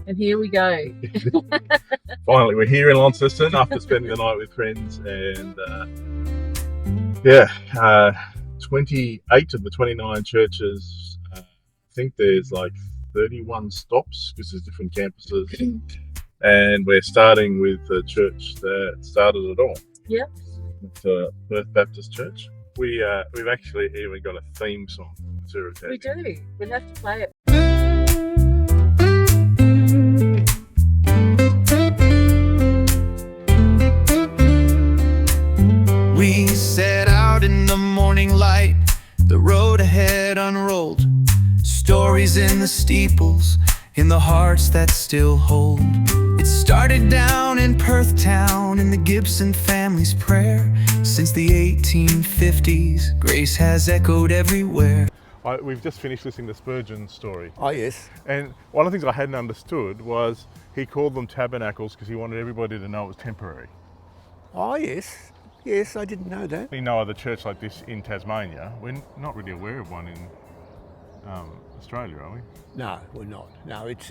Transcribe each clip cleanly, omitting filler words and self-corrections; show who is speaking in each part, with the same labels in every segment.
Speaker 1: And here we go.
Speaker 2: Finally, we're here in Launceston after spending the night with friends, and 28 of the 29 churches. I think there's like 31 stops because there's different campuses, and we're starting with the church that started it all.
Speaker 1: Yep.
Speaker 2: It's Perth Baptist Church. We've actually even got a theme song.
Speaker 1: We do. We'll have to play it.
Speaker 3: We set out in the morning light, the road ahead unrolled, stories in the steeples, in the hearts that still hold. It started down in Perth town, in the Gibson family's prayer. Since the 1850s, grace has echoed everywhere.
Speaker 2: We've just finished listening to Spurgeon's story.
Speaker 4: Oh, yes.
Speaker 2: And one of the things I hadn't understood was he called them tabernacles because he wanted everybody to know it was temporary.
Speaker 4: Oh, yes. Yes, I didn't know that.
Speaker 2: We know other church like this in Tasmania. We're not really aware of one in Australia, are we?
Speaker 4: No, we're not. No, it's.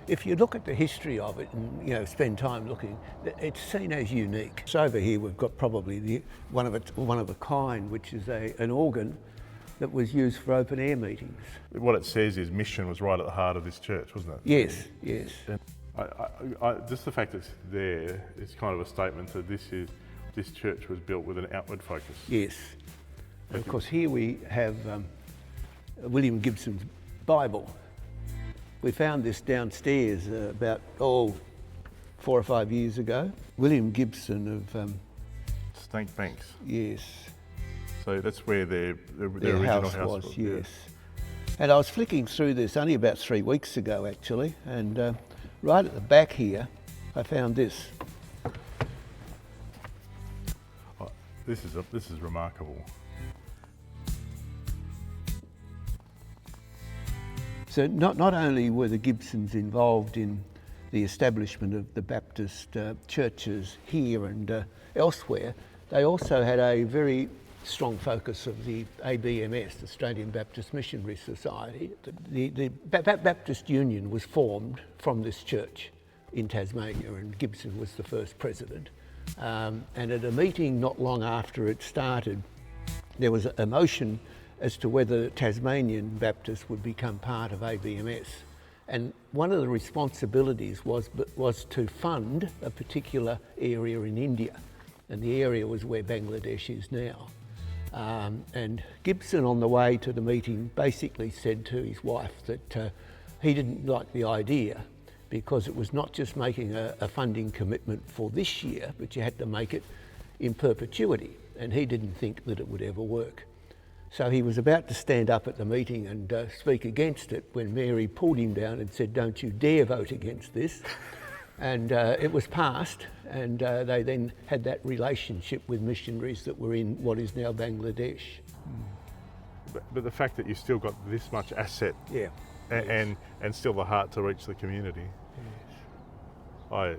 Speaker 4: If you look at the history of it and spend time looking, it's seen as unique. So over here we've got probably one of a kind, which is an organ that was used for open air meetings.
Speaker 2: What it says is mission was right at the heart of this church, wasn't it?
Speaker 4: Yes, yes.
Speaker 2: And just the fact that it's there, it's kind of a statement that this church was built with an outward focus.
Speaker 4: Yes. And of course, here we have William Gibson's Bible. We found this downstairs about 4 or 5 years ago. William Gibson of
Speaker 2: Stank Banks.
Speaker 4: Yes.
Speaker 2: So that's where their original house was.
Speaker 4: Yes. And I was flicking through this only about 3 weeks ago, actually, and right at the back here, I found this.
Speaker 2: Oh, this is remarkable.
Speaker 4: So not only were the Gibsons involved in the establishment of the Baptist churches here and elsewhere, they also had a very strong focus of the ABMS, Australian Baptist Missionary Society. The Baptist Union was formed from this church in Tasmania, and Gibson was the first president. And at a meeting not long after it started, there was a motion as to whether Tasmanian Baptists would become part of ABMS. And one of the responsibilities was to fund a particular area in India, and the area was where Bangladesh is now. And Gibson, on the way to the meeting, basically said to his wife that he didn't like the idea because it was not just making a funding commitment for this year, but you had to make it in perpetuity, and he didn't think that it would ever work. So he was about to stand up at the meeting and speak against it when Mary pulled him down and said, "Don't you dare vote against this." And it was passed, and they then had that relationship with missionaries that were in what is now Bangladesh.
Speaker 2: But the fact that you've still got this much asset,
Speaker 4: Yeah.
Speaker 2: and still the heart to reach the community.
Speaker 4: Yes.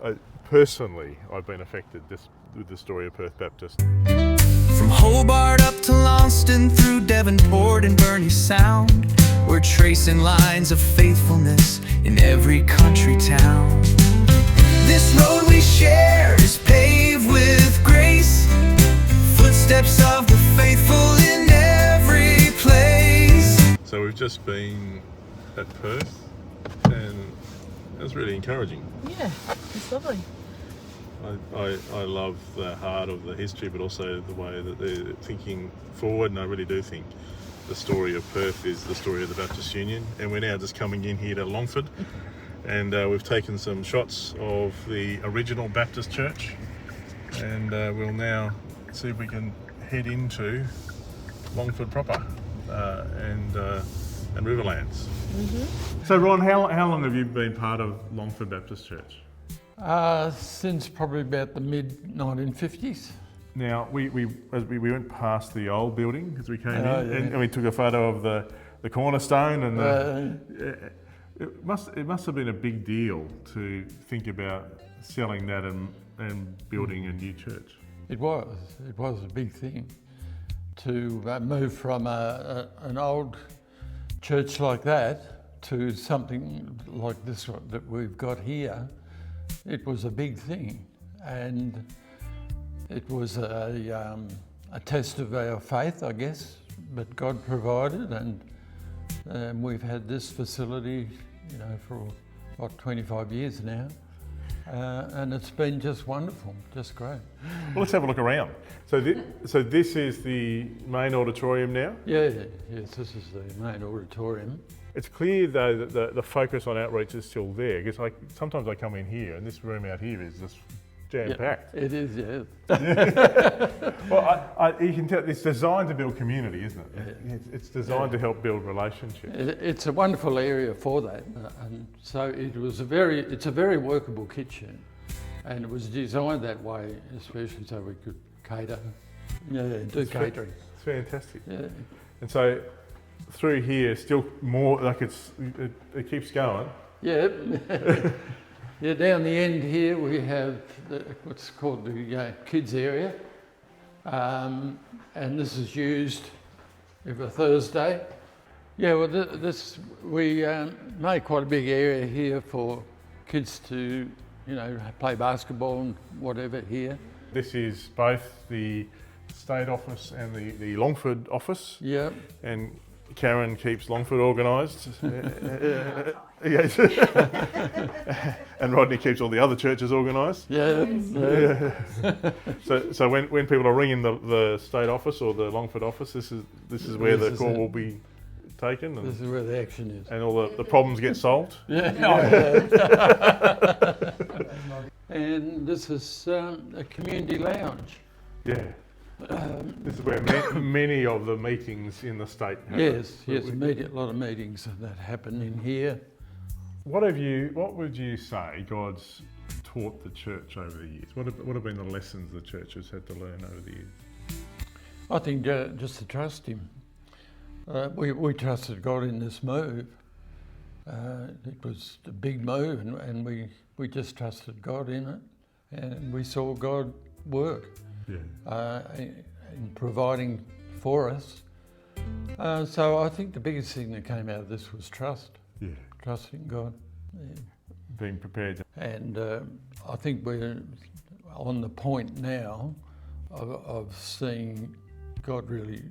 Speaker 2: I personally, I've been affected with the story of Perth Baptist.
Speaker 3: From Hobart up to Launceston, through Devonport and Burnie Sound, we're tracing lines of faithfulness in every country town. This road we share is paved with grace, footsteps of the faithful in every place.
Speaker 2: So we've just been at Perth, and it was really encouraging.
Speaker 1: Yeah, it's lovely.
Speaker 2: I love the heart of the history, but also the way that they're thinking forward, and I really do think the story of Perth is the story of the Baptist Union. And we're now just coming in here to Longford, and we've taken some shots of the original Baptist church, and we'll now see if we can head into Longford proper and Riverlands. Mm-hmm. So Ron, how long have you been part of Longford Baptist Church?
Speaker 5: Since probably about the mid-1950s.
Speaker 2: Now, we went past the old building as we came in, and we took a photo of the cornerstone, and it must have been a big deal to think about selling that and building a new church.
Speaker 5: It was a big thing to move from an old church like that to something like this one that we've got here, it was a big thing, and it was a test of our faith, I guess, but God provided, and we've had this facility, you know, for what, 25 years now, and it's been just wonderful, just great.
Speaker 2: Well, let's have a look around. So this is the main auditorium now?
Speaker 5: Yes, this is the main auditorium.
Speaker 2: It's clear though that the focus on outreach is still there, because sometimes I come in here and this room out here is just jam-packed.
Speaker 5: Yeah, it is, yes.
Speaker 2: Well, you can tell it's designed to build community, isn't it? It's designed to help build relationships.
Speaker 5: It's a wonderful area for that, and so it's a very workable kitchen, and it was designed that way, especially so we could cater, do catering.
Speaker 2: It's fantastic.
Speaker 5: Yeah.
Speaker 2: And so through here, still more like it keeps going.
Speaker 5: Yeah. Yeah, down the end here we have what's called the kids area, and this is used every Thursday. Yeah, well, we made quite a big area here for kids to, play basketball and whatever here.
Speaker 2: This is both the state office and the Longford office.
Speaker 5: Yeah.
Speaker 2: And Karen keeps Longford organised. Yes. And Rodney keeps all the other churches organised.
Speaker 5: Yeah.
Speaker 2: So when people are ringing the state office or the Longford office, this is where the call will be taken. And,
Speaker 5: this is where the action is.
Speaker 2: And all the problems get solved.
Speaker 5: Yeah. And this is a community lounge.
Speaker 2: Yeah. This is where many of the meetings in the state happen.
Speaker 5: Yes, a lot of meetings that happen in here.
Speaker 2: What would you say God's taught the church over the years? What have been the lessons the church has had to learn over the years?
Speaker 5: I think just to trust Him. We trusted God in this move. It was a big move, and we just trusted God in it, and we saw God work. Yeah. In providing for us. So I think the biggest thing that came out of this was trust. Yeah. Trusting God. Yeah.
Speaker 2: Being prepared.
Speaker 5: And I think we're on the point now of seeing God really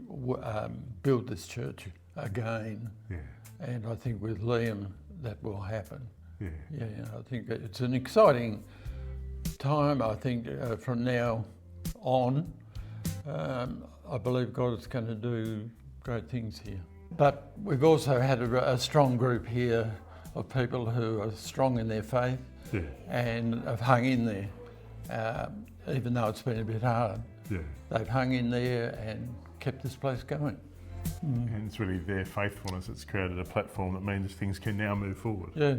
Speaker 5: build this church again. Yeah. And I think with Liam that will happen. Yeah. Yeah, I think it's an exciting time, I think, from now on. I believe God is going to do great things here. But we've also had a strong group here of people who are strong in their faith. Yeah. And have hung in there, even though it's been a bit hard. Yeah. They've hung in there and kept this place going.
Speaker 2: And it's really their faithfulness that's created a platform that means things can now move forward.
Speaker 5: Yeah.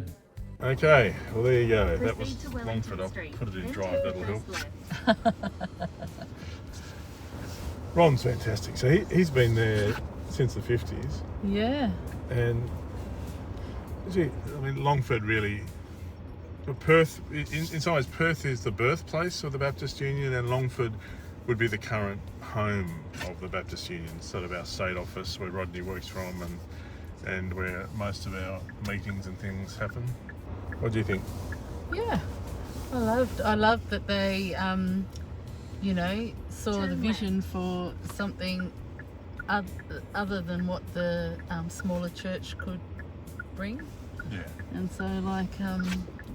Speaker 2: Okay, well there you go. That was Longford. I'll put it in drive, that'll help. Ron's fantastic. So he's been there since the 50s.
Speaker 1: Yeah.
Speaker 2: And Longford really, Perth, in some ways Perth is the birthplace of the Baptist Union, and Longford would be the current home of the Baptist Union, sort of our state office where Rodney works from and where most of our meetings and things happen. What do you think?
Speaker 1: Yeah, I loved that they, saw the vision for something other than what the smaller church could bring. Yeah. And so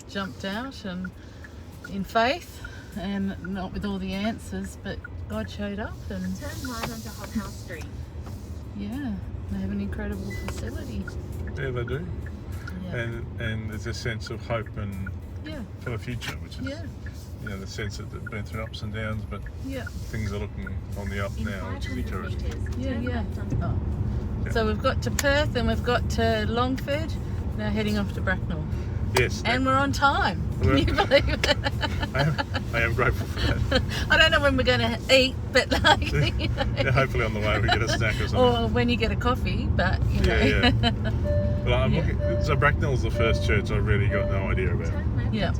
Speaker 1: jumped out and in faith, and not with all the answers, but God showed up and
Speaker 6: turn right onto Hothouse Street.
Speaker 1: Yeah, they have an incredible facility.
Speaker 2: Yeah, they do. Yeah. And there's a sense of hope and for the future, which is the sense that they've been through ups and downs, but things are looking on the up now, which is encouraging.
Speaker 1: Yeah. So we've got to Perth and we've got to Longford, now heading off to Bracknell.
Speaker 2: Yes.
Speaker 1: And we're on time. Can you believe it?
Speaker 2: I am grateful for that.
Speaker 1: I don't know when we're going to eat, but
Speaker 2: hopefully on the way we get a snack or something.
Speaker 1: Or when you get a coffee, but
Speaker 2: Yeah. Well, I'm looking. So Bracknell's the first church I really got no idea about.
Speaker 1: Yeah.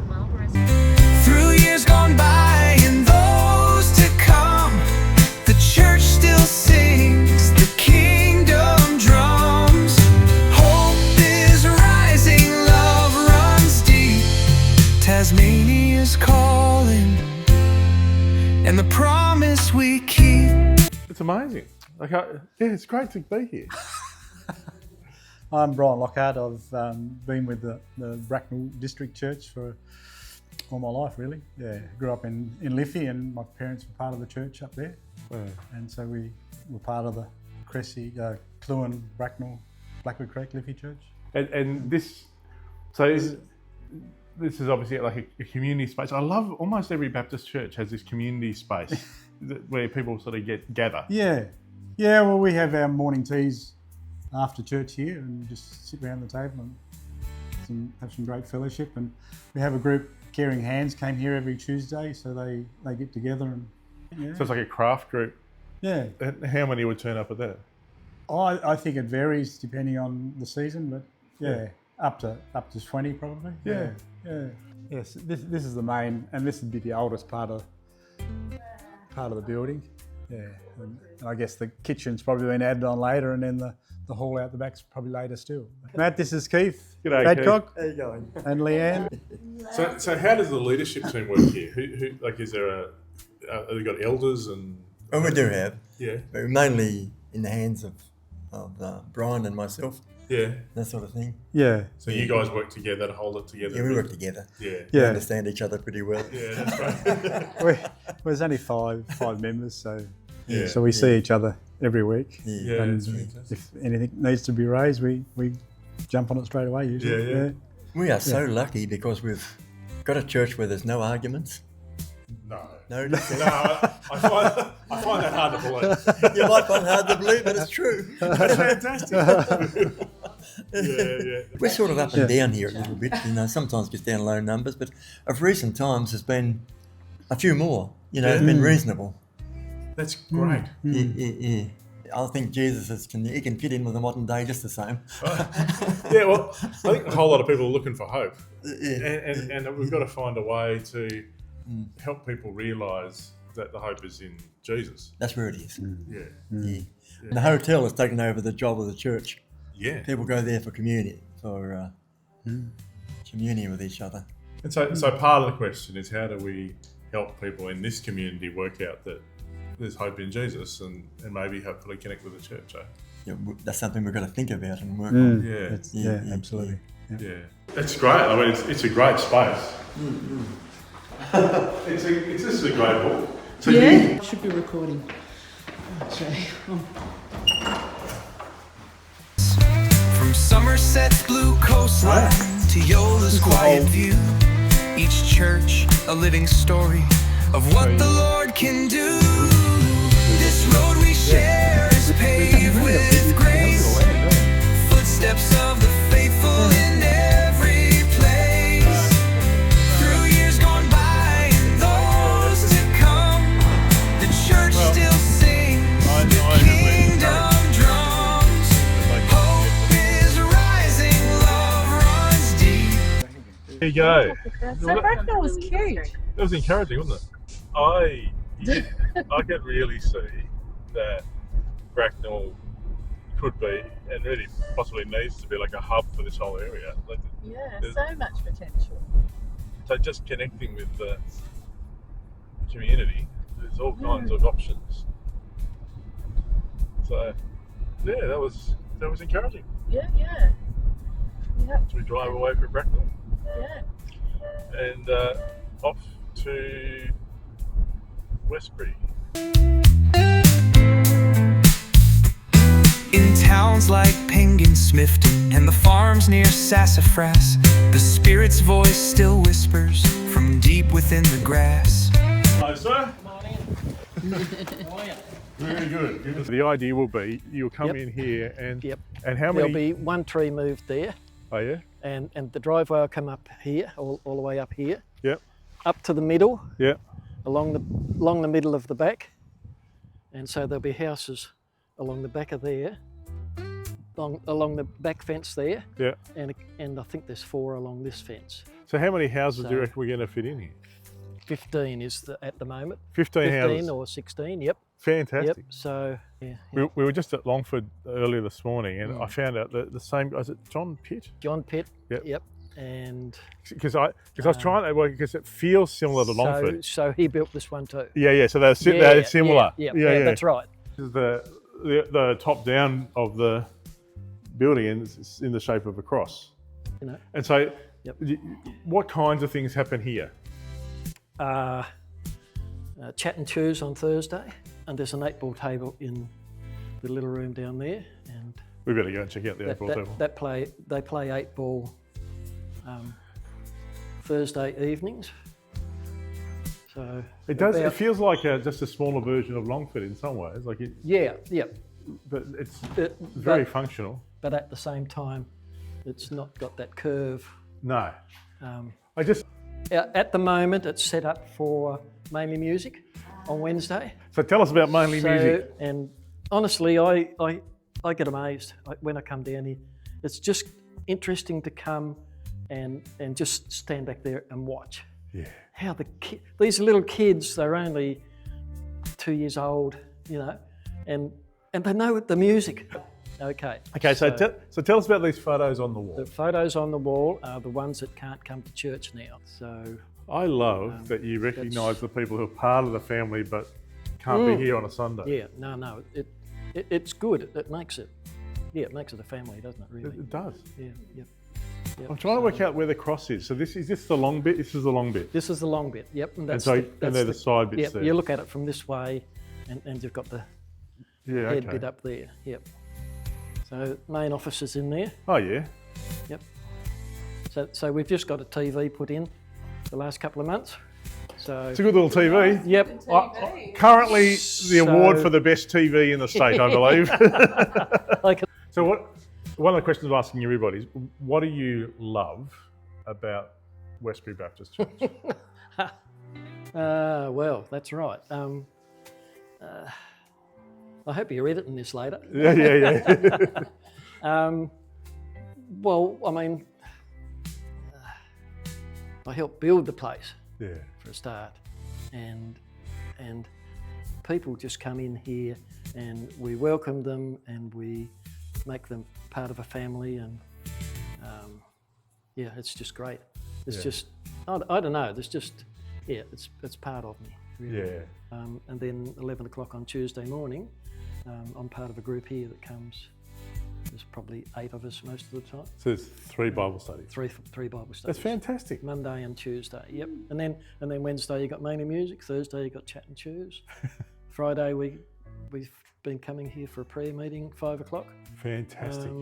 Speaker 3: Through years gone by and those to come, the church still sings the kingdom drums. Hope is rising. and the promise we keep.
Speaker 2: It's amazing. Like, it's great to be here.
Speaker 7: I'm Brian Lockhart. I've been with the Bracknell District Church for all my life, really. Yeah, grew up in Liffey, and my parents were part of the church up there.
Speaker 2: Wow.
Speaker 7: And so we were part of the Cressy, Cluin, Bracknell, Blackwood Creek, Liffey Church.
Speaker 2: And this, so this is obviously like a community space. I love almost every Baptist church has this community space where people sort of gather.
Speaker 7: Yeah. Well, we have our morning teas after church here and just sit around the table and have some great fellowship. And we have a group, Caring Hands, came here every Tuesday, so they get together and. Yeah.
Speaker 2: So it's like a craft group.
Speaker 7: Yeah.
Speaker 2: How many would turn up at that?
Speaker 7: I think it varies depending on the season, but yeah. Up to 20 probably. Yeah. Yes, this is the main, and this would be the oldest part of the building. Yeah, and I guess the kitchen's probably been added on later, and then the hall out the back's probably later still. Matt, this is Keith.
Speaker 2: G'day,
Speaker 7: Badcock.
Speaker 2: Keith.
Speaker 7: How you going? And Leanne.
Speaker 2: So how does the leadership team work here? Who like, is there have you got elders and?
Speaker 8: Well, we do have.
Speaker 2: Yeah.
Speaker 8: But we're mainly in the hands of Brian and myself.
Speaker 2: Yeah.
Speaker 8: That sort of thing.
Speaker 7: Yeah.
Speaker 2: So you guys work together to hold it together?
Speaker 8: Yeah, we work together.
Speaker 2: Yeah.
Speaker 8: We understand each other pretty well.
Speaker 2: Yeah, that's right.
Speaker 7: There's only five members, so
Speaker 8: Yeah.
Speaker 7: we see each other every week.
Speaker 2: Yeah,
Speaker 7: And
Speaker 2: it's fantastic.
Speaker 7: if anything needs to be raised, we jump on it straight away usually.
Speaker 2: Yeah.
Speaker 8: We are so lucky because we've got a church where there's no arguments.
Speaker 2: No.
Speaker 8: No.
Speaker 2: I find that hard to believe.
Speaker 8: You might find it hard to believe, but it's true.
Speaker 2: That's fantastic. Yeah.
Speaker 8: We're sort of up and down here a little bit, sometimes gets down low numbers, but of recent times there's been a few more, it's been reasonable.
Speaker 2: That's great.
Speaker 8: Yeah. I think Jesus he can fit in with the modern day just the same.
Speaker 2: Yeah, well, I think a whole lot of people are looking for hope.
Speaker 8: Yeah.
Speaker 2: And we've got to find a way to help people realise that the hope is in Jesus.
Speaker 8: That's where it is.
Speaker 2: Yeah.
Speaker 8: Yeah. And the hotel has taken over the job of the church.
Speaker 2: Yeah.
Speaker 8: People go there for community, communing with each other.
Speaker 2: And so part of the question is, how do we help people in this community work out that there's hope in Jesus and maybe hopefully connect with the church?
Speaker 8: Yeah, that's something we've got to think about and work on.
Speaker 2: Yeah.
Speaker 7: Absolutely.
Speaker 2: Yeah. That's great. I mean, it's a great space. This is a great book. So
Speaker 1: Yeah, should be recording. Okay.
Speaker 3: From Somerset's blue coastline to Yola's quiet view, each church a living story of what the Lord can do. This road we share is paved with grace, footsteps of the faithful in every place. Through years gone by and those to come, the church still sings the kingdom drums. Hope is rising, love runs deep.
Speaker 2: there you go.
Speaker 1: So Bracknell was cute.
Speaker 2: It was encouraging, wasn't it? I could really see that Bracknell could be, and really possibly needs to be, like a hub for this whole area. Like,
Speaker 1: Yeah, so much potential.
Speaker 2: so just connecting with the community, there's all kinds of options. So yeah, that was encouraging.
Speaker 1: Yeah.
Speaker 2: So we drive away from Bracknell
Speaker 1: Yeah.
Speaker 2: and off to Westbury.
Speaker 3: In towns like Penguin, Smithton, and the farms near Sassafras, the Spirit's voice still whispers from deep within the grass.
Speaker 2: Hello, sir. Very good. The idea will be you'll come in here and how many?
Speaker 9: There'll be one tree moved there,
Speaker 2: Oh yeah.
Speaker 9: and the driveway will come up here, all the way up here,
Speaker 2: Yep.
Speaker 9: up to the middle,
Speaker 2: Yep.
Speaker 9: along the middle of the back, and so there'll be houses along the back of there, along the back fence there,
Speaker 2: Yeah.
Speaker 9: and I think there's 4 along this fence.
Speaker 2: So how many houses do you
Speaker 9: So-
Speaker 2: reckon we're going to fit in here?
Speaker 9: 15 is at the moment.
Speaker 2: 15 houses.
Speaker 9: or 16. Yep.
Speaker 2: Fantastic.
Speaker 9: Yep. So yeah.
Speaker 2: We were just at Longford earlier this morning, and I found out that the same guy, is it John Pitt?
Speaker 9: John Pitt.
Speaker 2: Yep.
Speaker 9: Yep. and
Speaker 2: Because I was trying to work because it feels similar to Longford.
Speaker 9: so he built this one too.
Speaker 2: Yeah. So they're similar.
Speaker 9: Yeah, that's right.
Speaker 2: This is the top down of the building, and it's in the shape of a cross.
Speaker 9: You know.
Speaker 2: And so,
Speaker 9: Yep.
Speaker 2: what kinds of things happen here?
Speaker 9: Chat and chews on Thursday, and there's an 8-ball table in the little room down there, and
Speaker 2: We better go and check out the 8-ball table.
Speaker 9: they play 8-ball Thursday evenings. So
Speaker 2: It does. It feels like just a smaller version of Longford in some ways. Like it,
Speaker 9: yeah,
Speaker 2: but it's very functional.
Speaker 9: but at the same time, it's not got that curve.
Speaker 2: No,
Speaker 9: Um,
Speaker 2: I just.
Speaker 9: At the moment, it's set up for mainly music on Wednesday.
Speaker 2: So tell us about mainly music.
Speaker 9: And honestly, I get amazed when I come down here. It's just interesting to come and just stand back there and watch.
Speaker 2: Yeah.
Speaker 9: How these little kids, they're only 2 years old, you know, and they know the music. Okay.
Speaker 2: So tell us about these photos on the wall.
Speaker 9: The photos on the wall are the ones that can't come to church now. So
Speaker 2: I love that you recognise the people who are part of the family but can't be here on a Sunday.
Speaker 9: yeah, no, it's good. It makes it a family, doesn't it? Really.
Speaker 2: It does.
Speaker 9: Yeah. Yep.
Speaker 2: I'm trying to work out where the cross is. So is this the long bit? This is the long bit.
Speaker 9: This is the long bit. Yep.
Speaker 2: And they're the side bits there.
Speaker 9: You look at it from this way, and you've got the head bit up there. Yep. So main office is in there.
Speaker 2: Oh yeah.
Speaker 9: Yep. So we've just got a TV put in the last couple of months. So
Speaker 2: It's a good little TV.
Speaker 9: Yep.
Speaker 2: Currently the award for the best TV in the state, I believe. So one of the questions I'm asking everybody is, what do you love about Westbury Baptist Church?
Speaker 9: Well, that's right. I hope you're editing this later.
Speaker 2: Yeah.
Speaker 9: Well, I mean, I helped build the place for a start, and people just come in here, and we welcome them, and we make them part of a family, and it's just great. It's just I don't know. There's just it's part of me. Really.
Speaker 2: Yeah.
Speaker 9: And then 11 o'clock on Tuesday morning, I'm part of a group here that comes. There's probably 8 of us most of the time.
Speaker 2: So there's 3 Bible studies.
Speaker 9: Three Bible studies.
Speaker 2: That's fantastic.
Speaker 9: Monday and Tuesday. Yep. And then Wednesday you got mainly music. Thursday you got chat and chews. Friday we've been coming here for a prayer meeting 5 o'clock.
Speaker 2: Fantastic.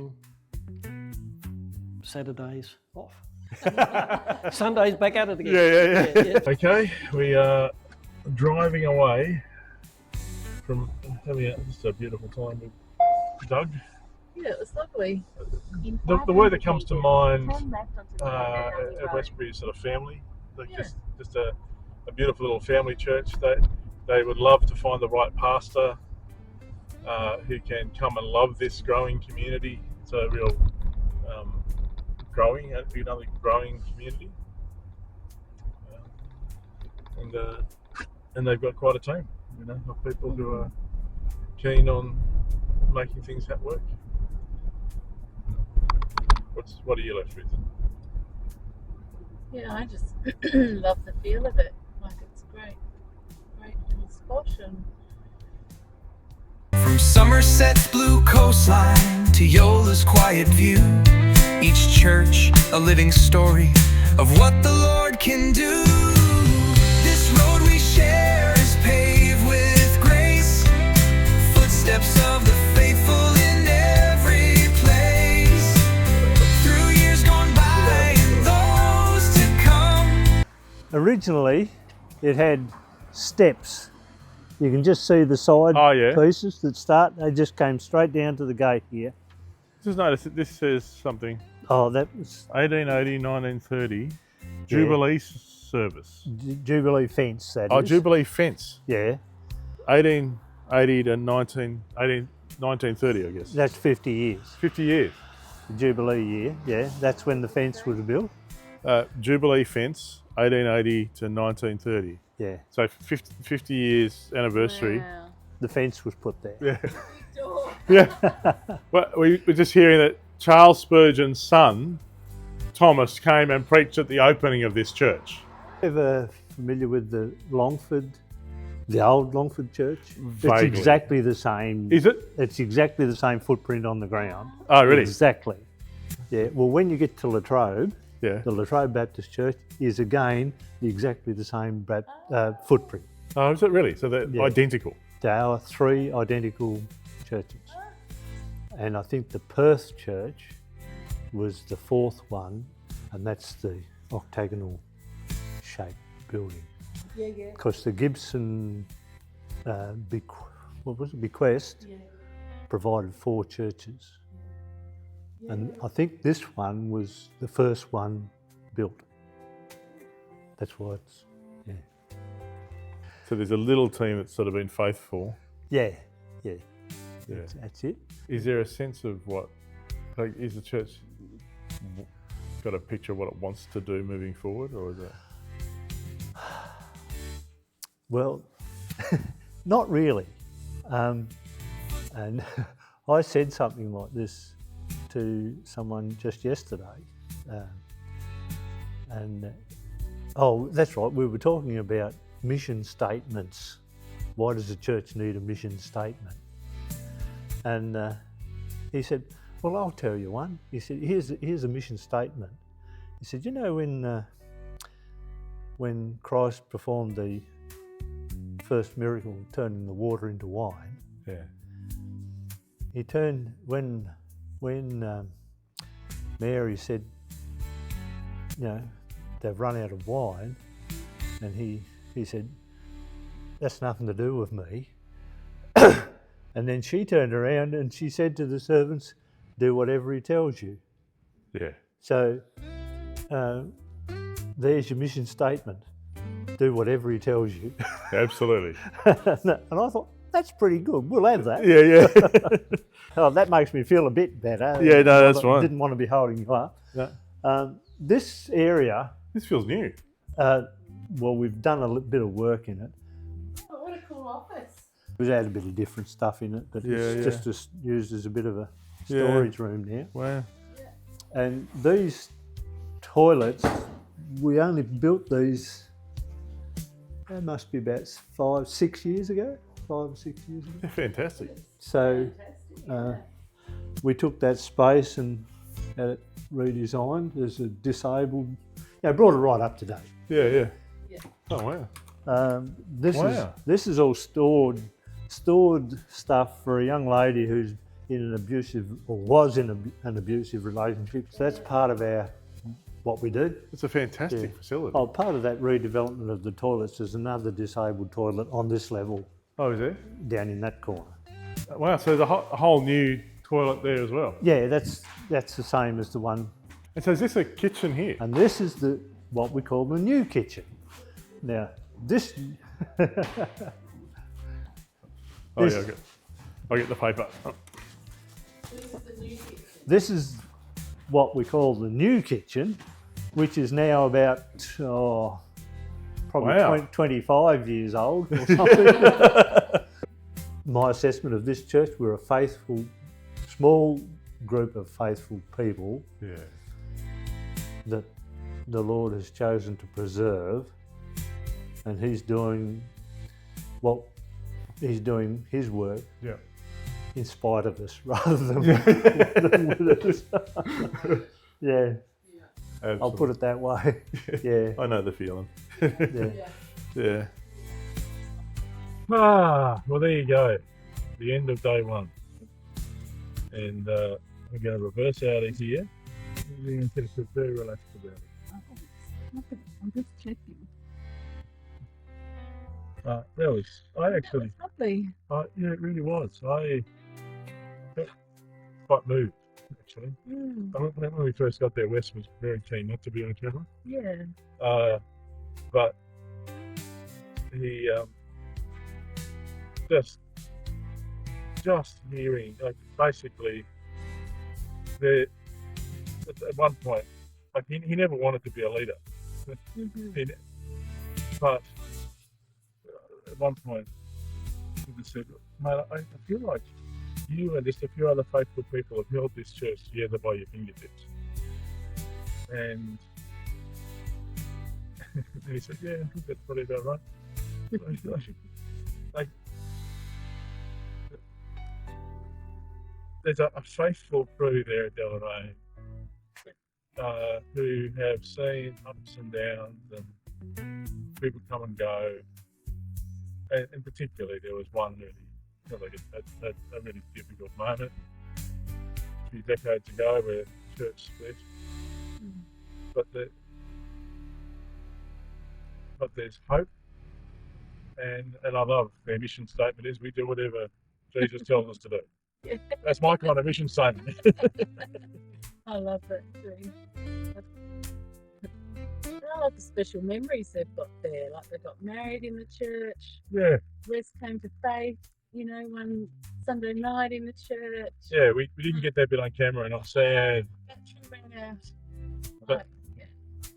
Speaker 9: Saturdays off. Sundays back at it again.
Speaker 2: Yeah. Okay, we are driving away from having just a beautiful time with Doug.
Speaker 1: Yeah, it was lovely.
Speaker 2: The word that comes to mind at Westbury is sort of family. Like just a beautiful little family church. They would love to find the right pastor who can come and love this growing community. It's a real growing community, and they've got quite a team, of people who are keen on making things work. What are you left with?
Speaker 1: Yeah, I just love the feel of it. Like it's great little spot, and
Speaker 3: From Somerset's blue coastline to Yola's quiet view, each church a living story of what the Lord can do. This road we share is paved with grace, footsteps of the faithful in every place. Through years gone by and those to come.
Speaker 10: Originally, it had steps. You can just see the side pieces that start. They just came straight down to the gate here.
Speaker 2: Just notice that this says something.
Speaker 10: Oh, that was
Speaker 2: 1880, 1930, Jubilee service.
Speaker 10: Jubilee fence, that is.
Speaker 2: Oh, Jubilee fence.
Speaker 10: Yeah.
Speaker 2: 1880 to 1930, I guess.
Speaker 10: That's 50 years.
Speaker 2: 50 years.
Speaker 10: The Jubilee year, yeah. That's when the fence was built.
Speaker 2: Jubilee fence, 1880 to 1930.
Speaker 10: Yeah.
Speaker 2: So 50 years anniversary.
Speaker 1: wow.
Speaker 10: The fence was put there.
Speaker 2: Yeah. Yeah. Well, we're just hearing that Charles Spurgeon's son Thomas came and preached at the opening of this church.
Speaker 10: Ever familiar with the Longford, the old Longford church?
Speaker 2: Vaguely.
Speaker 10: It's exactly the same.
Speaker 2: Is it?
Speaker 10: It's exactly the same footprint on the ground.
Speaker 2: Oh, really?
Speaker 10: Exactly. Yeah. Well, when you get to Latrobe,
Speaker 2: Yeah.
Speaker 10: the Latrobe Baptist Church is again exactly the same footprint.
Speaker 2: Oh, is it really? So they're identical?
Speaker 10: There are 3 identical churches. And I think the Perth church was the 4th one, and that's the octagonal shaped building.
Speaker 1: Yeah, yeah.
Speaker 10: Because the Gibson bequest provided 4 churches. And I think this one was the first one built. That's why it's,
Speaker 2: So there's a little team that's sort of been faithful.
Speaker 10: Yeah.
Speaker 2: Yeah.
Speaker 10: That's it.
Speaker 2: Is there a sense of what, like, is the church got a picture of what it wants to do moving forward, or is it?
Speaker 10: Well, not really. And I said something like this to someone just yesterday. Oh, that's right, we were talking about mission statements. Why does the church need a mission statement? And he said, well, I'll tell you one. He said, here's a mission statement. He said, you know, when Christ performed the first miracle, turning the water into wine, he turned, when Mary said, you know, they've run out of wine, and he said, that's nothing to do with me. And then she turned around and she said to the servants, do whatever he tells you.
Speaker 2: Yeah.
Speaker 10: So there's your mission statement. Do whatever he tells you.
Speaker 2: Absolutely.
Speaker 10: And I thought, that's pretty good. We'll have that.
Speaker 2: Yeah.
Speaker 10: Oh, that makes me feel a bit better.
Speaker 2: Yeah, no, that's fine.
Speaker 10: Didn't want to be holding you up.
Speaker 2: No.
Speaker 10: This area...
Speaker 2: This feels new.
Speaker 10: Well, we've done a bit of work in it.
Speaker 1: Oh, what a cool office.
Speaker 10: We've had a bit of different stuff in it, but it's just used as a bit of a storage room now.
Speaker 2: Wow.
Speaker 10: And these toilets, we only built these, they must be about 5 or 6 years ago.
Speaker 2: They're fantastic.
Speaker 10: So we took that space and had it redesigned as a disabled, brought it right up to date.
Speaker 2: Yeah. Oh, wow.
Speaker 10: This is all stored stuff for a young lady who's in an abusive, or was in an abusive relationship. So that's part of what we do.
Speaker 2: It's a fantastic facility.
Speaker 10: Oh, part of that redevelopment of the toilets is another disabled toilet on this level.
Speaker 2: Oh, is there?
Speaker 10: Down in that corner.
Speaker 2: Wow, so there's a whole new toilet there as well.
Speaker 10: Yeah, that's the same as the one.
Speaker 2: And so is this a kitchen here?
Speaker 10: And this is what we call the new kitchen. Now, this...
Speaker 2: I'll get the paper. Oh.
Speaker 10: This is what we call the new kitchen, which is now about probably 25 years old or something. My assessment of this church, we're a faithful, small group of faithful people that the Lord has chosen to preserve, and He's doing His work in spite of us rather than with us. Yeah.
Speaker 2: Absolutely.
Speaker 10: I'll put it that way. Yeah.
Speaker 2: I know the feeling.
Speaker 10: Yeah.
Speaker 2: Well, there you go. The end of day one. And we're going to reverse out of here. We're going to feel very relaxed about it.
Speaker 1: I'm just checking.
Speaker 2: Really, I actually...
Speaker 1: Lovely.
Speaker 2: Yeah, it really was. I felt quite moved, actually. When we first got there, Wes was very keen not to be on camera.
Speaker 1: Yeah.
Speaker 2: But he just hearing, like, basically, at one point, like, he never wanted to be a leader. But at one point, he just said, mate, I feel like you and just a few other faithful people have held this church together by your fingertips. And he said, yeah, I think that's probably about right. Like, there's a faithful crew there at Deloraine who have seen ups and downs and people come and go. And particularly, there was one really, a really difficult moment a few decades ago where the church split. But there's hope, and I love their mission statement is we do whatever Jesus tells us to do. That's my kind of mission statement.
Speaker 1: I love that too. I love the special memories they've got there. Like they got married in the church.
Speaker 2: Yeah.
Speaker 1: Wes came to faith, one Sunday night in the church.
Speaker 2: Yeah, we didn't get that bit on camera, and I'm sad.
Speaker 1: Battery ran out.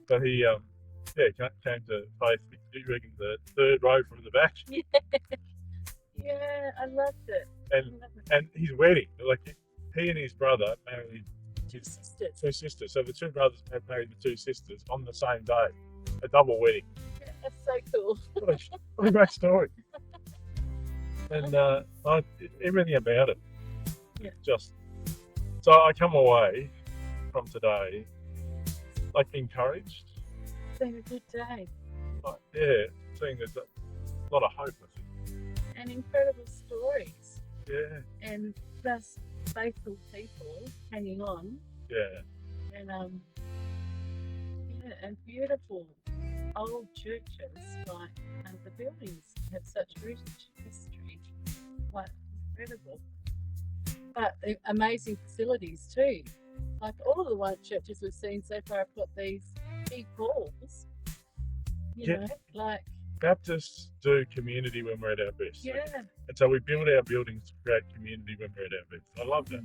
Speaker 2: But he came to faith. He reckons the third row from the back.
Speaker 1: Yeah, I loved it.
Speaker 2: And his wedding, like he and his brother married
Speaker 1: two sisters.
Speaker 2: So the two brothers have married the two sisters on the same day, a double wedding.
Speaker 1: Yeah, that's so cool.
Speaker 2: What a great story. And everything about it.
Speaker 1: Yeah.
Speaker 2: So I come away from today like encouraged.
Speaker 1: It's been a good day.
Speaker 2: Seeing there's a lot of hope, I think.
Speaker 1: And incredible stories.
Speaker 2: Yeah.
Speaker 1: And just faithful people hanging on.
Speaker 2: Yeah.
Speaker 1: And beautiful old churches, like the buildings have such rich history, like incredible. But amazing facilities too. Like all of the white churches we've seen so far have got these big halls. You know, like
Speaker 2: Baptists do community when we're at our best.
Speaker 1: Yeah.
Speaker 2: And so we build our buildings to create community when we're at our best. I love that.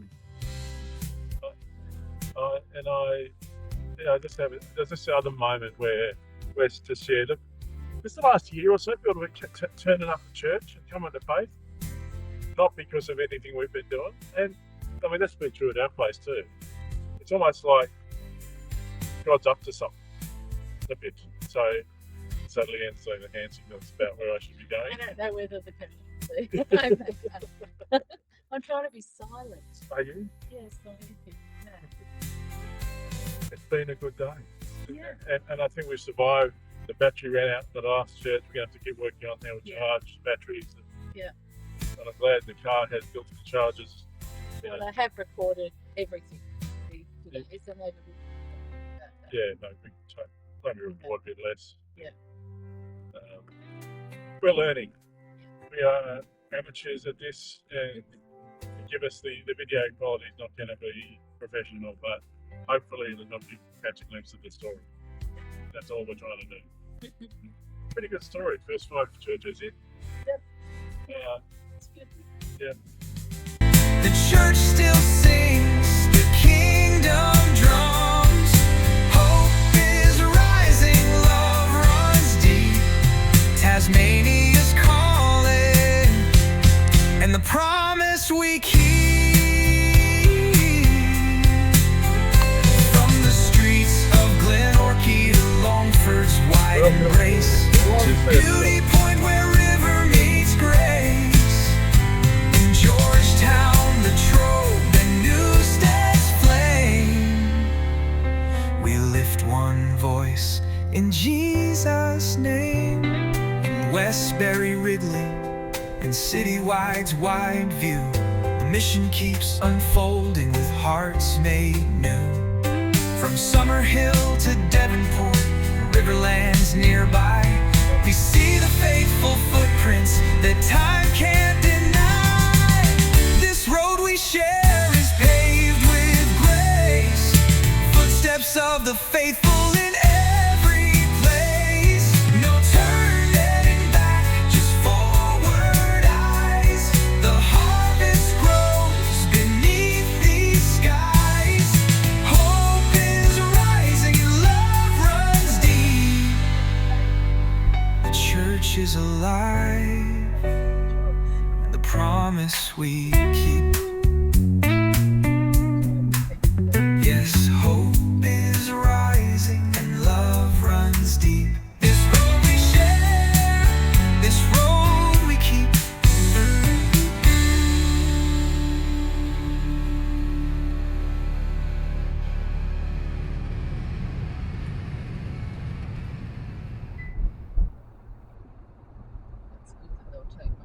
Speaker 2: I just have there's this other moment where Wes just shared it. Just the last year or so, people have been turning up at church and coming to faith, not because of anything we've been doing. And I mean, that's been true at our place too. It's almost like God's up to something a bit. So Leanne's saying the hand signals about where I should be going.
Speaker 1: I don't know whether the community. I'm trying to be silent.
Speaker 2: Are you?
Speaker 1: Yes, I am.
Speaker 2: It's been a good day.
Speaker 1: Yeah.
Speaker 2: And I think we've survived. The battery ran out in the last church. We're going to have to keep working on how we charge batteries.
Speaker 1: Yeah.
Speaker 2: And I'm glad the car has built-in chargers.
Speaker 1: Well, I have recorded everything. It's an overview.
Speaker 2: Yeah, no, we maybe record a bit less.
Speaker 1: Yeah.
Speaker 2: We're learning. We are amateurs at this, and give us the video quality is not going to be professional, but hopefully there's not people catch a glimpse of the story. That's all we're trying to do. Pretty good story. First 5 churches in.
Speaker 1: Yep.
Speaker 2: Yeah.
Speaker 1: It's good.
Speaker 2: Yeah.
Speaker 3: The church still sings the kingdom drums. Hope is rising, love runs deep. Tasmania's calling, and the promise we keep. From the streets of Glenorchy to Longford's wide embrace, to Beauty Point where river meets grace. In Georgetown, the Trove and Newstead's flame. We lift one voice in Jesus' name. In Westbury, Ridley, and Citywide's wide view, the mission keeps unfolding with hearts made new. From Summerhill to Devonport, Riverlands nearby, we see the faithful footprints that time can't deny. This road we share is paved with grace, footsteps of the faithful in every place. No turning back, just forward eyes. The harvest grows beneath these skies. Hope is rising and love runs deep. The church is alive, and the promise we keep.